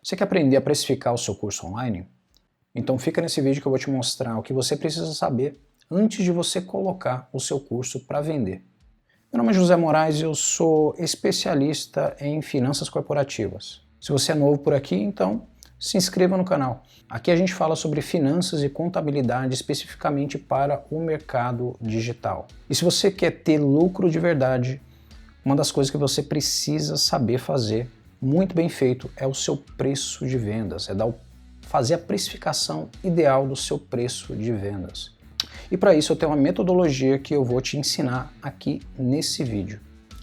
Você quer aprender a precificar o seu curso online? Então fica nesse vídeo que eu vou te mostrar o que você precisa saber antes de você colocar o seu curso para vender. Meu nome é José Moraes e eu sou especialista em finanças corporativas. Se você é novo por aqui, então se inscreva no canal. Aqui a gente fala sobre finanças e contabilidade especificamente para o mercado digital. E se você quer ter lucro de verdade, uma das coisas que você precisa saber fazer muito bem feito é o seu preço de vendas, fazer a precificação ideal do seu preço de vendas. E para isso eu tenho uma metodologia que eu vou te ensinar aqui nesse vídeo.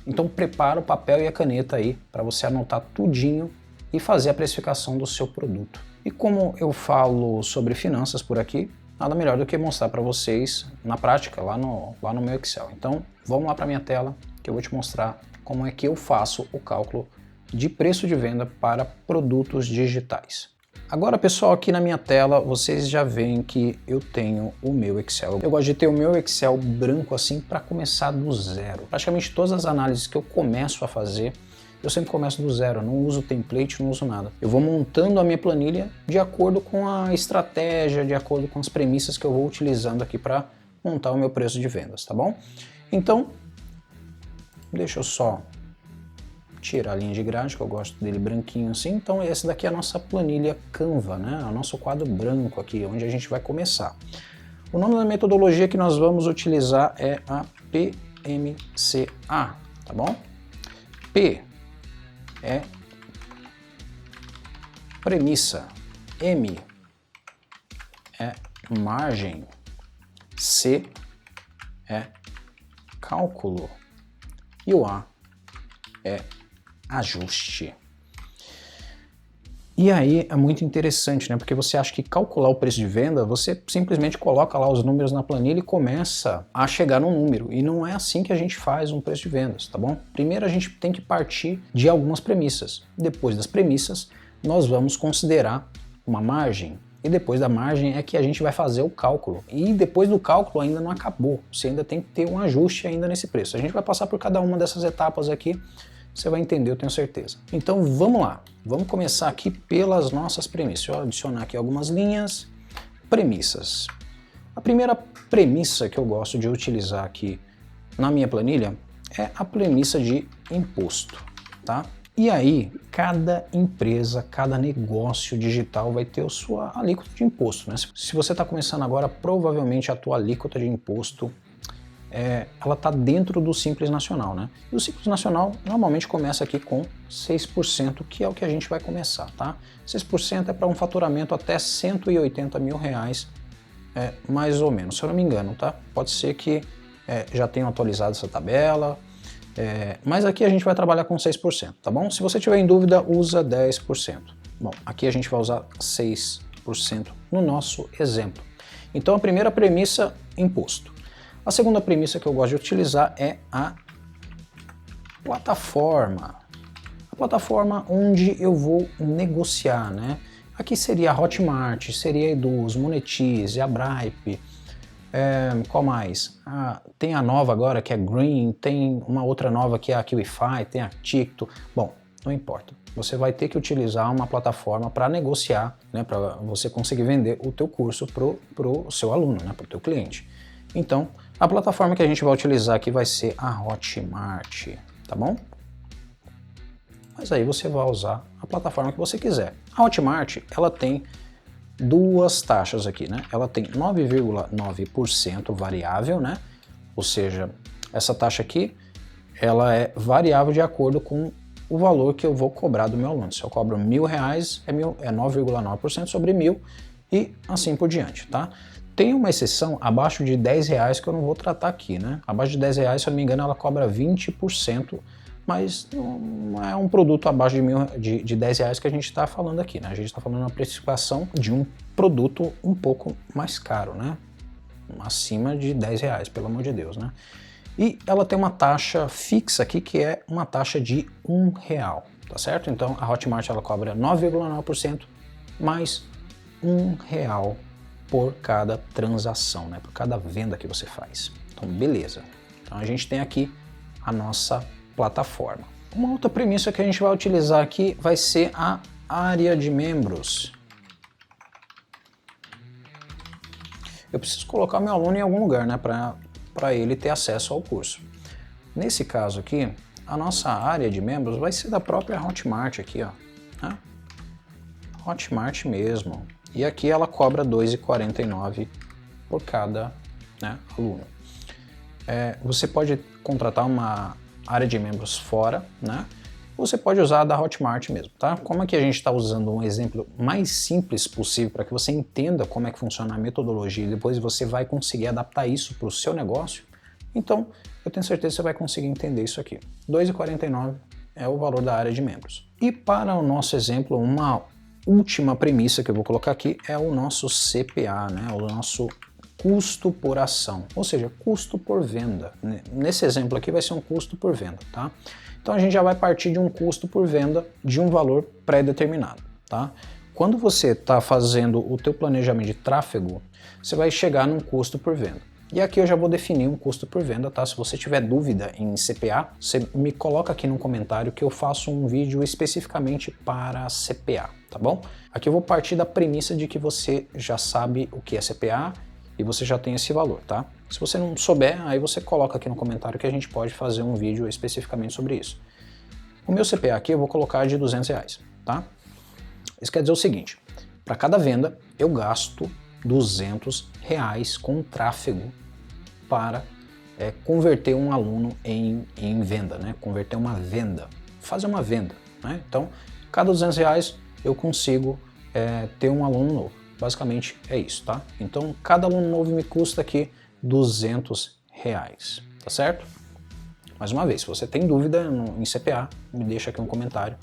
Então prepara o papel e a caneta aí para você anotar tudinho e fazer a precificação do seu produto. E como eu falo sobre finanças por aqui, nada melhor do que mostrar para vocês na prática lá no meu Excel. Então vamos lá para minha tela que eu vou te mostrar como é que eu faço o cálculo de preço de venda para produtos digitais. Agora, pessoal, aqui na minha tela vocês já veem que eu tenho o meu Excel. Eu gosto de ter o meu Excel branco assim para começar do zero. Praticamente todas as análises que eu começo a fazer, eu sempre começo do zero, não uso template, não uso nada. Eu vou montando a minha planilha de acordo com a estratégia, de acordo com as premissas que eu vou utilizando aqui para montar o meu preço de vendas, tá bom? Então, deixa eu só tirar a linha de grade, que eu gosto dele branquinho assim. Então esse daqui é a nossa planilha Canva, né? O nosso quadro branco aqui, onde a gente vai começar. O nome da metodologia que nós vamos utilizar é a PMCA, tá bom? P é premissa, M é margem, C é cálculo e o A é ajuste. E aí é muito interessante, né? Porque você acha que calcular o preço de venda, você simplesmente coloca lá os números na planilha e começa a chegar no número. E não é assim que a gente faz um preço de vendas, tá bom? Primeiro a gente tem que partir de algumas premissas. Depois das premissas, nós vamos considerar uma margem. E depois da margem é que a gente vai fazer o cálculo. E depois do cálculo ainda não acabou. Você ainda tem que ter um ajuste ainda nesse preço. A gente vai passar por cada uma dessas etapas aqui. Você vai entender, eu tenho certeza. Então vamos lá, vamos começar aqui pelas nossas premissas. Eu vou adicionar aqui algumas linhas. Premissas. A primeira premissa que eu gosto de utilizar aqui na minha planilha é a premissa de imposto, tá? E aí, cada empresa, cada negócio digital vai ter a sua alíquota de imposto, né? Se você está começando agora, provavelmente a tua alíquota de imposto ela está dentro do Simples Nacional, né? E o Simples Nacional normalmente começa aqui com 6%, que é o que a gente vai começar, tá? 6% é para um faturamento até 180 mil reais, mais ou menos, se eu não me engano, tá? Pode ser que já tenham atualizado essa tabela, mas aqui a gente vai trabalhar com 6%, tá bom? Se você tiver em dúvida, usa 10%. Bom, aqui a gente vai usar 6% no nosso exemplo. Então a primeira premissa, imposto. A segunda premissa que eu gosto de utilizar é a plataforma. A plataforma onde eu vou negociar, né? Aqui seria a Hotmart, seria a Eduz, Monetize, a Bripe, qual mais? Tem a nova agora que é Green, tem uma outra nova que é a Kiwify, tem a Ticto. Bom, não importa. Você vai ter que utilizar uma plataforma para negociar, né? Para você conseguir vender o teu curso pro seu aluno, né? Para o teu cliente. Então, a plataforma que a gente vai utilizar aqui vai ser a Hotmart, tá bom? Mas aí você vai usar a plataforma que você quiser. A Hotmart, ela tem duas taxas aqui, né? Ela tem 9,9% variável, né? Ou seja, essa taxa aqui, ela é variável de acordo com o valor que eu vou cobrar do meu aluno. Se eu cobro R$1.000, é 9,9% sobre 1.000 e assim por diante, tá? Tem uma exceção abaixo de R$10 que eu não vou tratar aqui, né? Abaixo de R$10, se eu não me engano, ela cobra 20%, mas não é um produto abaixo de R$10 que a gente está falando aqui, né? A gente está falando uma precificação de um produto um pouco mais caro, né? Acima de R$10, pelo amor de Deus, né? E ela tem uma taxa fixa aqui, que é uma taxa de R$1, tá certo? Então a Hotmart ela cobra 9,9% mais R$1 por cada transação, né? Por cada venda que você faz. Então, beleza. Então a gente tem aqui a nossa plataforma. Uma outra premissa que a gente vai utilizar aqui vai ser a área de membros. Eu preciso colocar meu aluno em algum lugar, né, para ele ter acesso ao curso. Nesse caso aqui, a nossa área de membros vai ser da própria Hotmart aqui, ó, né? Hotmart mesmo. E aqui ela cobra R$ 2,49 por cada, né, aluno. Você pode contratar uma área de membros fora, né? Você pode usar a da Hotmart mesmo, tá? Como é que a gente está usando um exemplo mais simples possível para que você entenda como é que funciona a metodologia e depois você vai conseguir adaptar isso para o seu negócio, então eu tenho certeza que você vai conseguir entender isso aqui. R$ 2,49 é o valor da área de membros. E para o nosso exemplo, uma última premissa que eu vou colocar aqui é o nosso CPA, né? O nosso custo por ação, ou seja, custo por venda. Nesse exemplo aqui vai ser um custo por venda, tá? Então a gente já vai partir de um custo por venda de um valor pré-determinado, tá? Quando você está fazendo o teu planejamento de tráfego, você vai chegar num custo por venda. E aqui eu já vou definir um custo por venda, tá? Se você tiver dúvida em CPA, você me coloca aqui no comentário que eu faço um vídeo especificamente para CPA, tá bom? Aqui eu vou partir da premissa de que você já sabe o que é CPA e você já tem esse valor, tá? Se você não souber, aí você coloca aqui no comentário que a gente pode fazer um vídeo especificamente sobre isso. O meu CPA aqui eu vou colocar de R$ 200, tá? Isso quer dizer o seguinte, para cada venda eu gasto R$ 200 com tráfego para converter um aluno em venda, né? Converter uma venda, fazer uma venda, né? Então, cada R$ 200 eu consigo ter um aluno novo. Basicamente é isso, tá? Então, cada aluno novo me custa aqui R$ 200, tá certo? Mais uma vez, se você tem dúvida em CPA, me deixa aqui um comentário,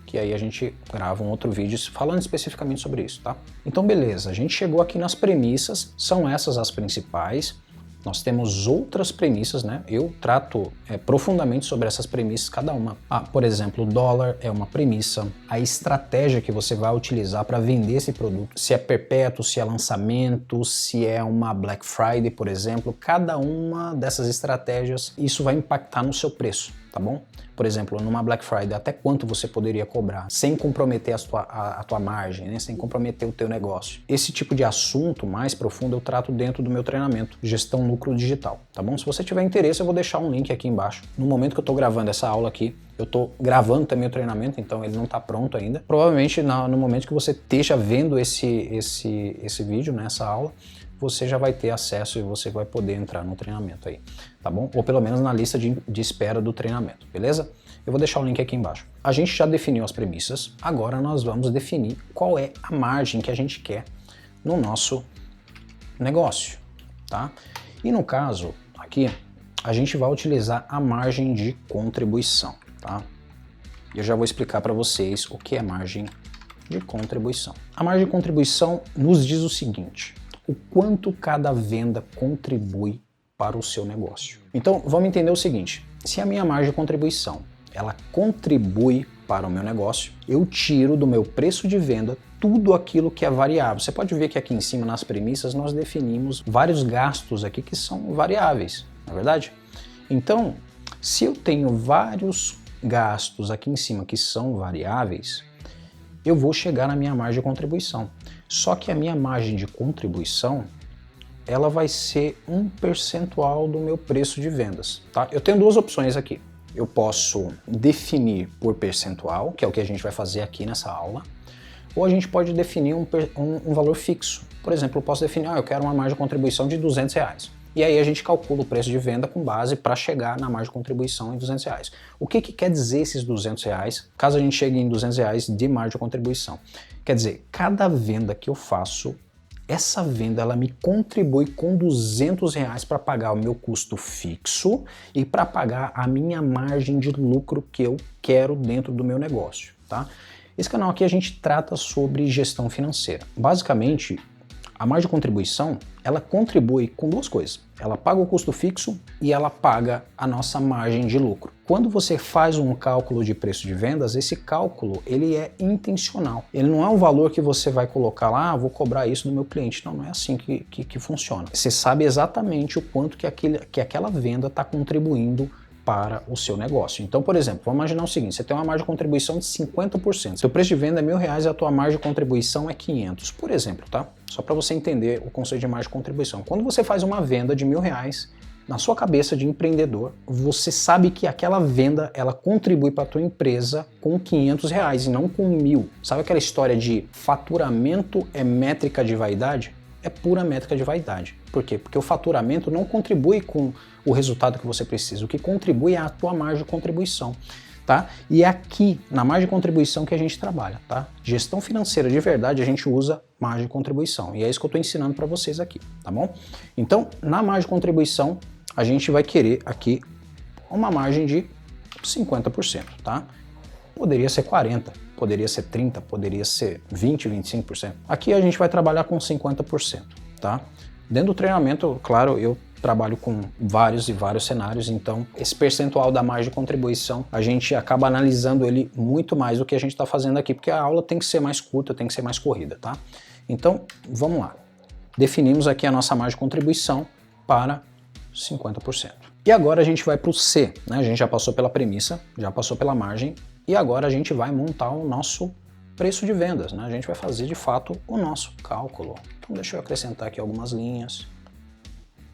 que aí a gente grava um outro vídeo falando especificamente sobre isso, tá? Então, beleza, a gente chegou aqui nas premissas, são essas as principais. Nós temos outras premissas, né? Eu trato profundamente sobre essas premissas, cada uma. Por exemplo, o dólar é uma premissa, a estratégia que você vai utilizar para vender esse produto, se é perpétuo, se é lançamento, se é uma Black Friday, por exemplo, cada uma dessas estratégias, isso vai impactar no seu preço, tá bom? Por exemplo, numa Black Friday, até quanto você poderia cobrar, sem comprometer a tua margem, né? Sem comprometer o teu negócio. Esse tipo de assunto mais profundo eu trato dentro do meu treinamento, Gestão Lucro Digital, tá bom? Se você tiver interesse, eu vou deixar um link aqui embaixo. No momento que eu estou gravando essa aula aqui, eu estou gravando também o treinamento, então ele não está pronto ainda. Provavelmente no momento que você esteja vendo esse vídeo, né, essa aula, você já vai ter acesso e você vai poder entrar no treinamento aí, tá bom? Ou pelo menos na lista de espera do treinamento, beleza? Eu vou deixar o link aqui embaixo. A gente já definiu as premissas, agora nós vamos definir qual é a margem que a gente quer no nosso negócio, tá? E no caso aqui, a gente vai utilizar a margem de contribuição, tá? Eu já vou explicar para vocês o que é margem de contribuição. A margem de contribuição nos diz o seguinte: o quanto cada venda contribui para o seu negócio. Então, vamos entender o seguinte, se a minha margem de contribuição, ela contribui para o meu negócio, eu tiro do meu preço de venda tudo aquilo que é variável. Você pode ver que aqui em cima, nas premissas, nós definimos vários gastos aqui que são variáveis, não é verdade? Então, se eu tenho vários gastos aqui em cima que são variáveis, eu vou chegar na minha margem de contribuição. Só que a minha margem de contribuição, ela vai ser um percentual do meu preço de vendas, tá? Eu tenho duas opções aqui. Eu posso definir por percentual, que é o que a gente vai fazer aqui nessa aula, ou a gente pode definir um valor fixo. Por exemplo, eu posso definir, eu quero uma margem de contribuição de R$ 200. E aí a gente calcula o preço de venda com base para chegar na margem de contribuição em R$ 200. O que quer dizer esses R$ 200, caso a gente chegue em R$ 200 de margem de contribuição? Quer dizer, cada venda que eu faço, essa venda ela me contribui com R$ 200 para pagar o meu custo fixo e para pagar a minha margem de lucro que eu quero dentro do meu negócio, tá? Esse canal aqui a gente trata sobre gestão financeira. Basicamente, a margem de contribuição, ela contribui com duas coisas. Ela paga o custo fixo e ela paga a nossa margem de lucro. Quando você faz um cálculo de preço de vendas, esse cálculo ele é intencional. Ele não é um valor que você vai colocar lá, vou cobrar isso do meu cliente. Não, não é assim que funciona. Você sabe exatamente o quanto que aquela venda está contribuindo para o seu negócio. Então, por exemplo, vamos imaginar o seguinte, você tem uma margem de contribuição de 50%, seu preço de venda é R$1.000 e a tua margem de contribuição é 500, por exemplo, tá? Só para você entender o conceito de margem de contribuição. Quando você faz uma venda de R$1.000, na sua cabeça de empreendedor, você sabe que aquela venda, ela contribui para a tua empresa com R$500 e não com 1.000. Sabe aquela história de faturamento é métrica de vaidade? É pura métrica de vaidade. Por quê? Porque o faturamento não contribui com o resultado que você precisa. O que contribui é a tua margem de contribuição, tá? E é aqui, na margem de contribuição, que a gente trabalha, tá? Gestão financeira de verdade, a gente usa margem de contribuição. E é isso que eu estou ensinando para vocês aqui, tá bom? Então, na margem de contribuição, a gente vai querer aqui uma margem de 50%, tá? Poderia ser 40%, poderia ser 30%, poderia ser 20%, 25%. Aqui a gente vai trabalhar com 50%, tá? Dentro do treinamento, claro, eu trabalho com vários e vários cenários, então esse percentual da margem de contribuição, a gente acaba analisando ele muito mais do que a gente está fazendo aqui, porque a aula tem que ser mais curta, tem que ser mais corrida, tá? Então, vamos lá. Definimos aqui a nossa margem de contribuição para 50%. E agora a gente vai para o C, né? A gente já passou pela premissa, já passou pela margem, e agora a gente vai montar o nosso preço de vendas, né? A gente vai fazer de fato o nosso cálculo. Então deixa eu acrescentar aqui algumas linhas.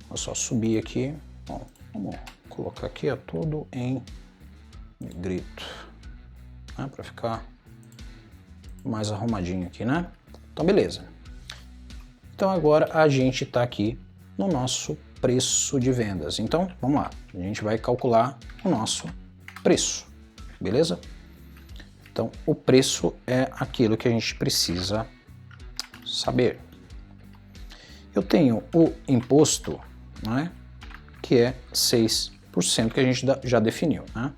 Vou só subir aqui. Bom, vamos colocar aqui tudo em negrito, né? Para ficar mais arrumadinho aqui, né? Então beleza. Então agora a gente está aqui no nosso preço de vendas. Então vamos lá, a gente vai calcular o nosso preço, beleza? Então, o preço é aquilo que a gente precisa saber. Eu tenho o imposto, né, que é 6%, que a gente já definiu, né?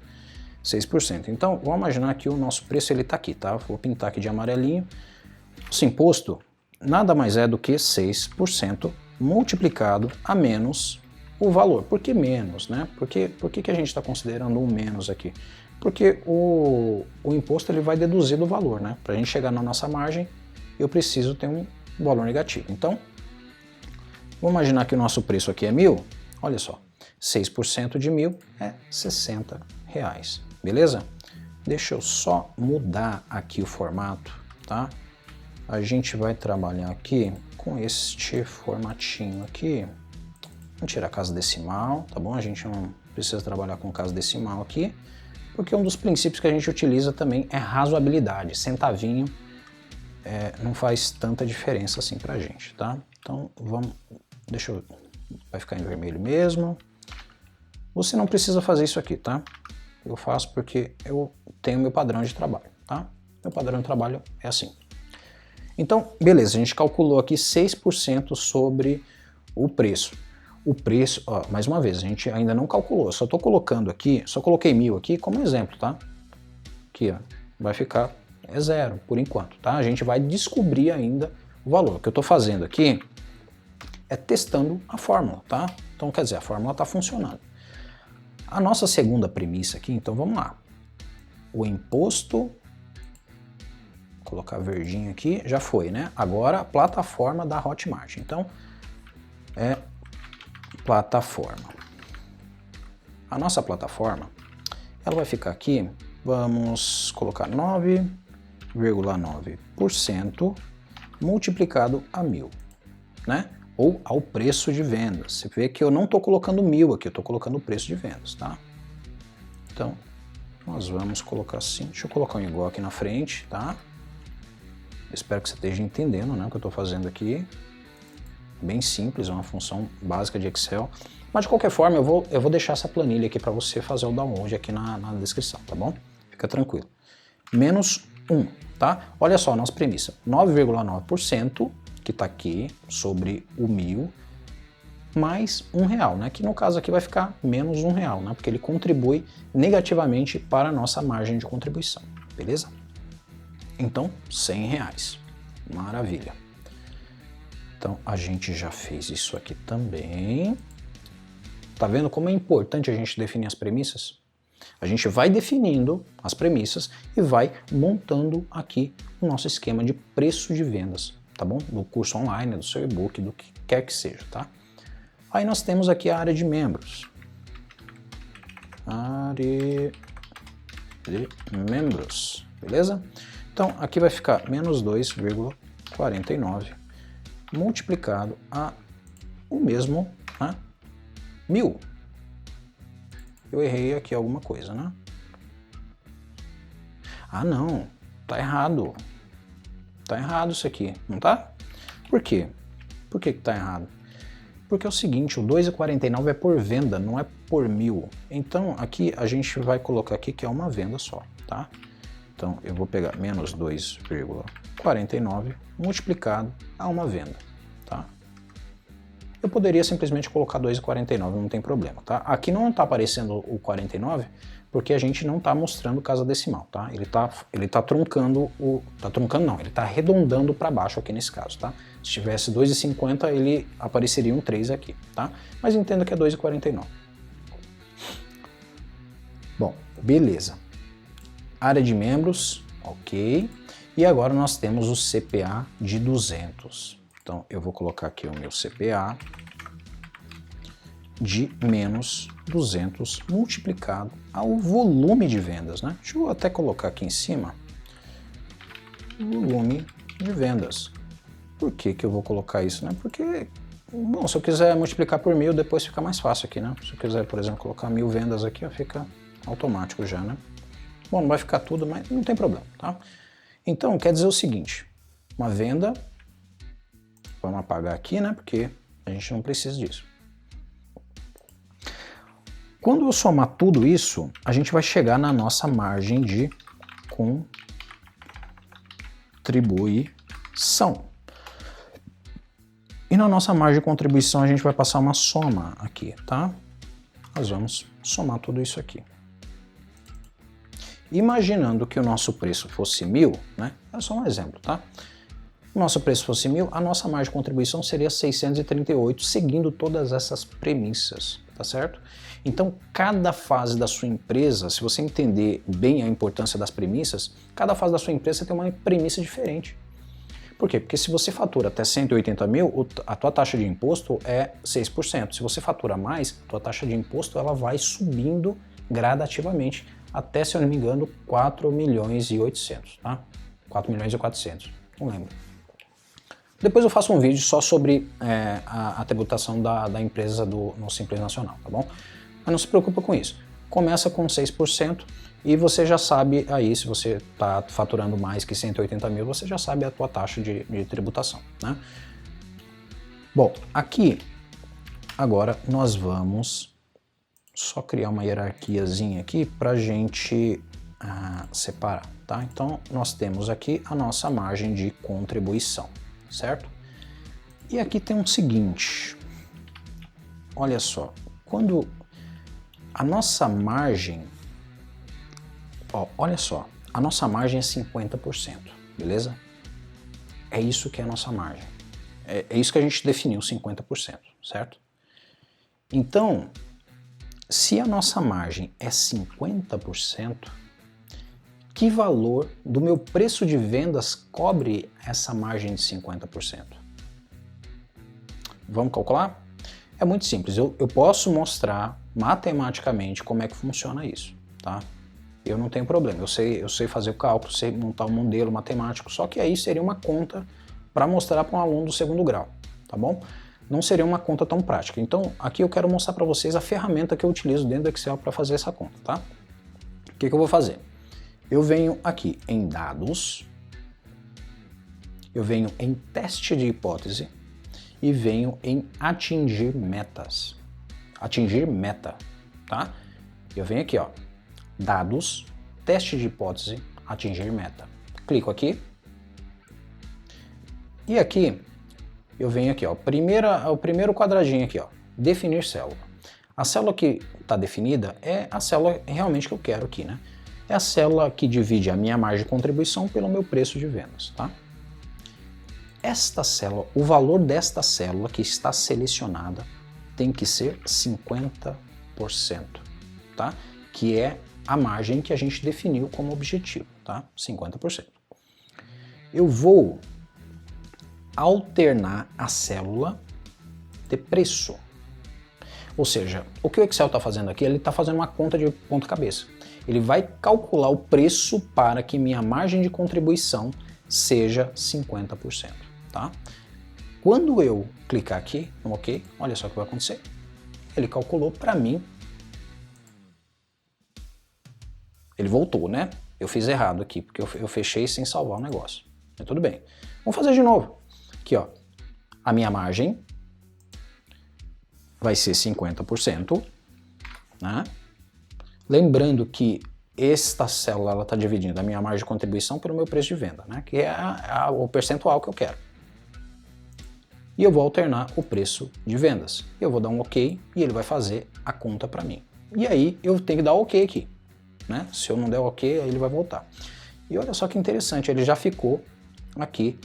6%. Então, vamos imaginar que o nosso preço ele está aqui, tá? Vou pintar aqui de amarelinho. Esse imposto nada mais é do que 6% multiplicado a menos o valor. Por que menos, né? Por que a gente está considerando um menos aqui? Porque o imposto ele vai deduzir do valor, né? Para a gente chegar na nossa margem, eu preciso ter um valor negativo. Então, vamos imaginar que o nosso preço aqui é 1.000. Olha só, 6% de 1.000 é R$60, beleza? Deixa eu só mudar aqui o formato, tá? A gente vai trabalhar aqui com este formatinho aqui. Vamos tirar a casa decimal, tá bom? A gente não precisa trabalhar com casa decimal aqui, porque um dos princípios que a gente utiliza também é razoabilidade. Centavinho não faz tanta diferença assim pra gente, tá? Então vamos, vai ficar em vermelho mesmo. Você não precisa fazer isso aqui, tá? Eu faço porque eu tenho meu padrão de trabalho, tá? Meu padrão de trabalho é assim. Então, beleza, a gente calculou aqui 6% sobre o preço. O preço, ó, mais uma vez, a gente ainda não calculou, só estou colocando aqui, só coloquei 1.000 aqui como exemplo, tá? Aqui, ó, vai ficar zero por enquanto, tá? A gente vai descobrir ainda o valor. O que eu estou fazendo aqui é testando a fórmula, tá? Então, quer dizer, a fórmula está funcionando. A nossa segunda premissa aqui, então vamos lá. O imposto, vou colocar verdinho aqui, já foi, né? Agora a plataforma da Hotmart. Então, plataforma. A nossa plataforma, ela vai ficar aqui, vamos colocar 9,9% multiplicado a 1.000, né? Ou ao preço de vendas. Você vê que eu não estou colocando 1.000 aqui, eu estou colocando o preço de vendas, tá? Então, nós vamos colocar assim, deixa eu colocar um igual aqui na frente, tá? Espero que você esteja entendendo, né, o que eu estou fazendo aqui. Bem simples, é uma função básica de Excel. Mas de qualquer forma, eu vou deixar essa planilha aqui para você fazer o download aqui na descrição, tá bom? Fica tranquilo. Menos 1, tá? Olha só a nossa premissa. 9,9% que está aqui sobre o 1.000 mais R$1, né? Que no caso aqui vai ficar menos R$1, né? Porque ele contribui negativamente para a nossa margem de contribuição, beleza? Então, R$100. Maravilha. Então, a gente já fez isso aqui também. Tá vendo como é importante a gente definir as premissas? A gente vai definindo as premissas e vai montando aqui o nosso esquema de preço de vendas, tá bom? Do curso online, do seu e-book, do que quer que seja, tá? Aí nós temos aqui a área de membros. área de membros, beleza? Então, aqui vai ficar menos 2,49 multiplicado a o mesmo, né, 1000. Eu errei aqui alguma coisa, né? Ah, não, tá errado. Tá errado isso aqui, não tá? Por quê? Por que que tá errado? Porque é o seguinte, o 2,49 é por venda, não é por 1000. Então, aqui a gente vai colocar aqui que é uma venda só, tá? Então, eu vou pegar menos 2,49 multiplicado a uma venda, tá? Eu poderia simplesmente colocar 2,49, não tem problema, tá? Aqui não está aparecendo o 49, porque a gente não está mostrando casa decimal, tá? Ele tá truncando o... Tá truncando não, ele está arredondando para baixo aqui nesse caso, tá? Se tivesse 2,50, ele apareceria um 3 aqui, tá? Mas entenda que é 2,49. Bom, beleza. Área de membros, ok. E agora nós temos o CPA de 200. Então, eu vou colocar aqui o meu CPA de menos 200 multiplicado ao volume de vendas, né? Deixa eu até colocar aqui em cima, volume de vendas. Por que que eu vou colocar isso, né? Porque, bom, se eu quiser multiplicar por 1000, depois fica mais fácil aqui, né? Se eu quiser, por exemplo, colocar 1000 vendas aqui, ó, fica automático já, né? Bom, não vai ficar tudo, mas não tem problema, tá? Então, quer dizer o seguinte, uma venda, vamos apagar aqui, né? Porque a gente não precisa disso. Quando eu somar tudo isso, a gente vai chegar na nossa margem de contribuição. E na nossa margem de contribuição a gente vai passar uma soma aqui, tá? Nós vamos somar tudo isso aqui. Imaginando que o nosso preço fosse 1000, né? É só um exemplo, tá? O nosso preço fosse 1000, a nossa margem de contribuição seria 638, seguindo todas essas premissas, tá certo? Então, cada fase da sua empresa, se você entender bem a importância das premissas, cada fase da sua empresa tem uma premissa diferente. Por quê? Porque se você fatura até 180 mil, a tua taxa de imposto é 6%. Se você fatura mais, a tua taxa de imposto ela vai subindo gradativamente, até, se eu não me engano, 4 milhões e 800, tá? 4 milhões e 400, não lembro. Depois eu faço um vídeo só sobre a tributação da empresa no Simples Nacional, tá bom? Mas não se preocupa com isso. Começa com 6% e você já sabe aí, se você está faturando mais que 180 mil, você já sabe a tua taxa de tributação, né? Bom, aqui, agora nós vamos só criar uma hierarquiazinha aqui para a gente separar, tá? Então, nós temos aqui a nossa margem de contribuição, certo? E aqui tem um seguinte, olha só, quando a nossa margem, ó, olha só, a nossa margem é 50%, beleza? É isso que é a nossa margem, é isso que a gente definiu, 50%, certo? Então, se a nossa margem é 50%, que valor do meu preço de vendas cobre essa margem de 50%? Vamos calcular? É muito simples, eu posso mostrar matematicamente como é que funciona isso, tá? Eu não tenho problema, eu sei fazer o cálculo, sei montar um modelo matemático, só que aí seria uma conta para mostrar para um aluno do segundo grau, tá bom? Não seria uma conta tão prática. Então, aqui eu quero mostrar para vocês a ferramenta que eu utilizo dentro do Excel para fazer essa conta, tá? O que eu vou fazer? Eu venho aqui em dados, eu venho em teste de hipótese e venho em atingir metas. Atingir meta, tá? Eu venho aqui, ó, dados, teste de hipótese, atingir meta. Clico aqui. E aqui, eu venho aqui, ó, o primeiro quadradinho aqui, ó, definir célula. A célula que está definida é a célula realmente que eu quero aqui, né? É a célula que divide a minha margem de contribuição pelo meu preço de vendas, tá? Esta célula, o valor desta célula que está selecionada tem que ser 50%, tá? Que é a margem que a gente definiu como objetivo, tá? 50%. Eu vou alternar a célula de preço. Ou seja, o que o Excel está fazendo aqui, ele está fazendo uma conta de ponta cabeça. Ele vai calcular o preço para que minha margem de contribuição seja 50%, tá? Quando eu clicar aqui no OK, olha só o que vai acontecer. Ele calculou para mim. Ele voltou, né? Eu fiz errado aqui, porque eu fechei sem salvar o negócio. Mas tudo bem. Vamos fazer de novo. Aqui, ó. A minha margem vai ser 50%, né? Lembrando que esta célula está dividindo a minha margem de contribuição pelo meu preço de venda, né? Que é o percentual que eu quero. E eu vou alternar o preço de vendas. Eu vou dar um OK e ele vai fazer a conta para mim. E aí eu tenho que dar OK aqui, né? Se eu não der OK, aí ele vai voltar. E olha só que interessante, ele já ficou aqui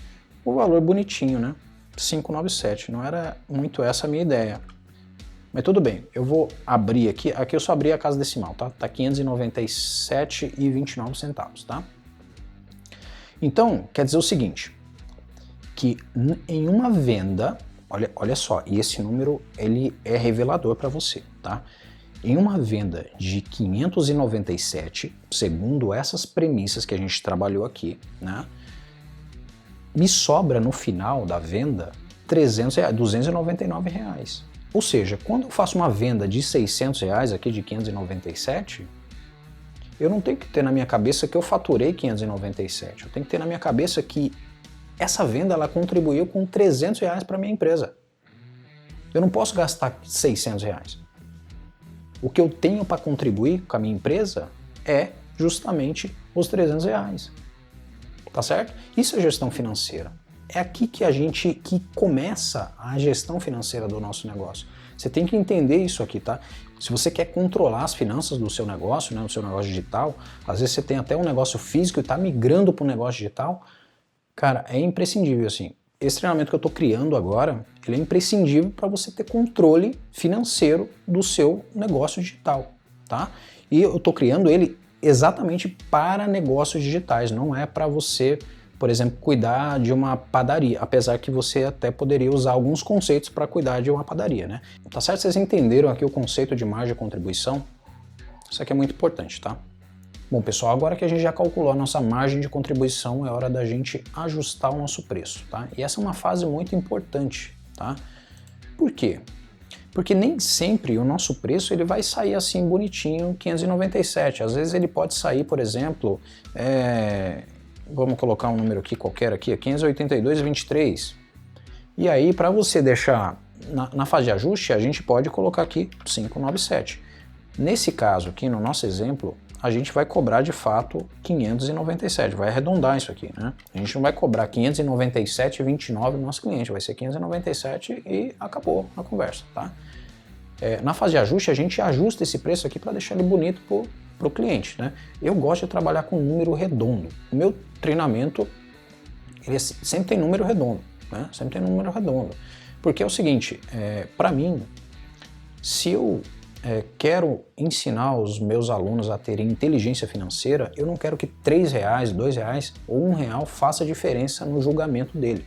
o valor bonitinho, né? 597, não era muito essa a minha ideia. Mas tudo bem, eu vou abrir aqui eu só abri a casa decimal, tá? Tá 597,29 centavos, tá? Então, quer dizer o seguinte, que em uma venda, olha só, e esse número ele é revelador para você, tá? Em uma venda de 597, segundo essas premissas que a gente trabalhou aqui, né? Me sobra no final da venda R$299. Ou seja, quando eu faço uma venda de R$600 aqui de 597, eu não tenho que ter na minha cabeça que eu faturei 597. Eu tenho que ter na minha cabeça que essa venda ela contribuiu com R$300 para minha empresa. Eu não posso gastar R$600. O que eu tenho para contribuir com a minha empresa é justamente os R$300. Tá certo? Isso é gestão financeira. É aqui que que começa a gestão financeira do nosso negócio. Você tem que entender isso aqui, tá? Se você quer controlar as finanças do seu negócio, né, do seu negócio digital, às vezes você tem até um negócio físico e está migrando para um negócio digital, cara, é imprescindível assim. Esse treinamento que eu estou criando agora, ele é imprescindível para você ter controle financeiro do seu negócio digital, tá? E eu estou criando ele exatamente para negócios digitais, não é para você, por exemplo, cuidar de uma padaria, apesar que você até poderia usar alguns conceitos para cuidar de uma padaria, né? Tá certo? Vocês entenderam aqui o conceito de margem de contribuição? Isso aqui é muito importante, tá? Bom, pessoal, agora que a gente já calculou a nossa margem de contribuição, é hora da gente ajustar o nosso preço, tá? E essa é uma fase muito importante, tá? Por quê? Porque nem sempre o nosso preço ele vai sair assim bonitinho, 597. Às vezes ele pode sair, por exemplo, vamos colocar um número aqui qualquer aqui, 582,23. E aí, para você deixar na fase de ajuste, a gente pode colocar aqui 597. Nesse caso aqui, no nosso exemplo, a gente vai cobrar de fato 597, vai arredondar isso aqui, né? A gente não vai cobrar 597,29 no nosso cliente, vai ser 597 e acabou a conversa, tá? Na fase de ajuste, a gente ajusta esse preço aqui para deixar ele bonito para o cliente, né? Eu gosto de trabalhar com número redondo. O meu treinamento, ele sempre tem número redondo, né? Sempre tem número redondo. Porque é o seguinte, para mim, se eu quero ensinar os meus alunos a terem inteligência financeira, eu não quero que R$3, R$2 ou R$1 faça diferença no julgamento dele.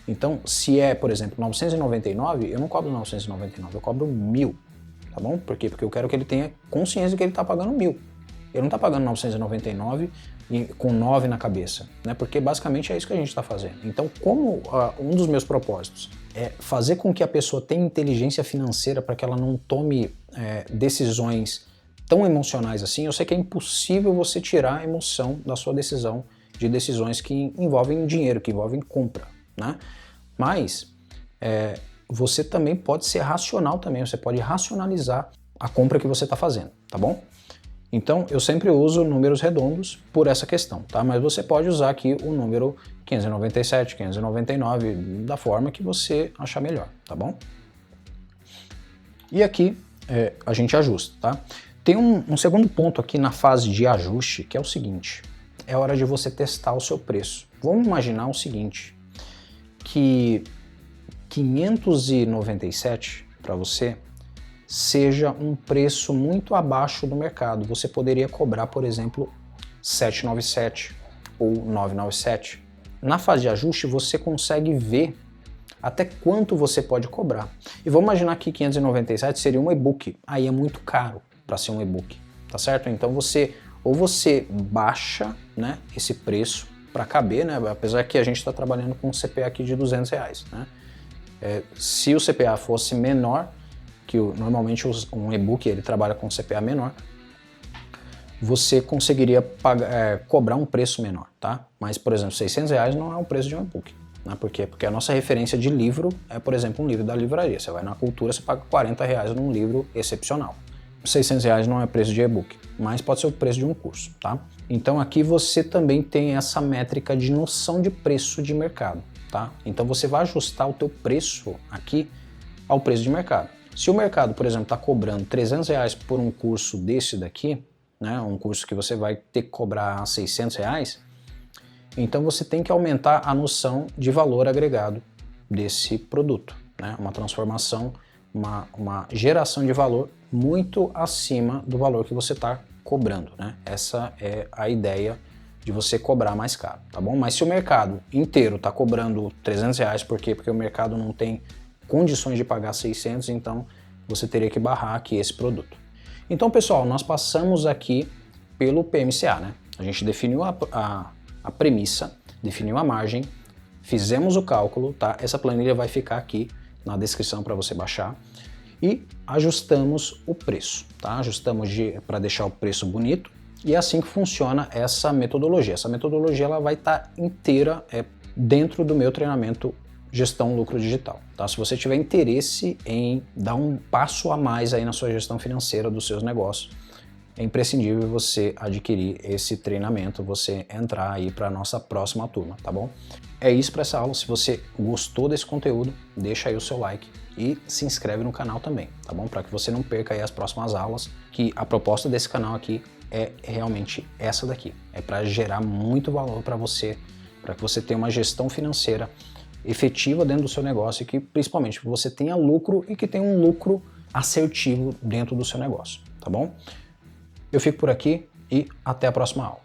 Então, se é, por exemplo, 999, eu não cobro 999, eu cobro 1.000, tá bom? Por quê? Porque eu quero que ele tenha consciência que ele está pagando 1.000. Ele não está pagando 999 com 9 na cabeça, né? Porque basicamente é isso que a gente está fazendo. Então, como um dos meus propósitos é fazer com que a pessoa tenha inteligência financeira para que ela não tome decisões tão emocionais assim, eu sei que é impossível você tirar a emoção da sua decisão de decisões que envolvem dinheiro, que envolvem compra, né? Mas você também pode ser racional também, você pode racionalizar a compra que você está fazendo, tá bom? Então, eu sempre uso números redondos por essa questão, tá? Mas você pode usar aqui o número 597, 599, da forma que você achar melhor, tá bom? E aqui a gente ajusta, tá? Tem um segundo ponto aqui na fase de ajuste, que é o seguinte, é hora de você testar o seu preço. Vamos imaginar o seguinte, que 597 para você seja um preço muito abaixo do mercado. Você poderia cobrar, por exemplo, 797 ou 997. Na fase de ajuste, você consegue ver até quanto você pode cobrar. E vamos imaginar que 597 seria um e-book, aí é muito caro para ser um e-book, tá certo? Então você baixa, né, esse preço para caber, né, apesar que a gente está trabalhando com um CPA aqui de R$200, né? Se o CPA fosse menor, que normalmente um e-book ele trabalha com CPA menor, você conseguiria cobrar um preço menor, tá? Mas, por exemplo, R$600 não é o preço de um e-book. Né? Por quê? Porque a nossa referência de livro é, por exemplo, um livro da livraria. Você vai na Cultura, você paga R$40 num livro excepcional. R$600 não é preço de e-book, mas pode ser o preço de um curso, tá? Então aqui você também tem essa métrica de noção de preço de mercado, tá? Então você vai ajustar o teu preço aqui ao preço de mercado. Se o mercado, por exemplo, está cobrando R$300 por um curso desse daqui, né, um curso que você vai ter que cobrar R$600, então você tem que aumentar a noção de valor agregado desse produto, né? Uma transformação, uma geração de valor muito acima do valor que você está cobrando, né? Essa é a ideia de você cobrar mais caro, tá bom? Mas se o mercado inteiro está cobrando R$300, por quê? Porque o mercado não tem condições de pagar 600, então você teria que barrar aqui esse produto. Então, pessoal, nós passamos aqui pelo PMCA, né? A gente definiu a premissa, definiu a margem, fizemos o cálculo, tá? Essa planilha vai ficar aqui na descrição para você baixar e ajustamos o preço, tá? Ajustamos para deixar o preço bonito e é assim que funciona essa metodologia. Essa metodologia ela vai estar inteira dentro do meu treinamento Gestão Lucro Digital, tá? Se você tiver interesse em dar um passo a mais aí na sua gestão financeira dos seus negócios, é imprescindível você adquirir esse treinamento, você entrar aí para a nossa próxima turma, tá bom? É isso para essa aula. Se você gostou desse conteúdo, deixa aí o seu like e se inscreve no canal também, tá bom? Para que você não perca aí as próximas aulas, que a proposta desse canal aqui é realmente essa daqui. É para gerar muito valor para você, para que você tenha uma gestão financeira efetiva dentro do seu negócio e que principalmente você tenha lucro e que tenha um lucro assertivo dentro do seu negócio, tá bom? Eu fico por aqui e até a próxima aula.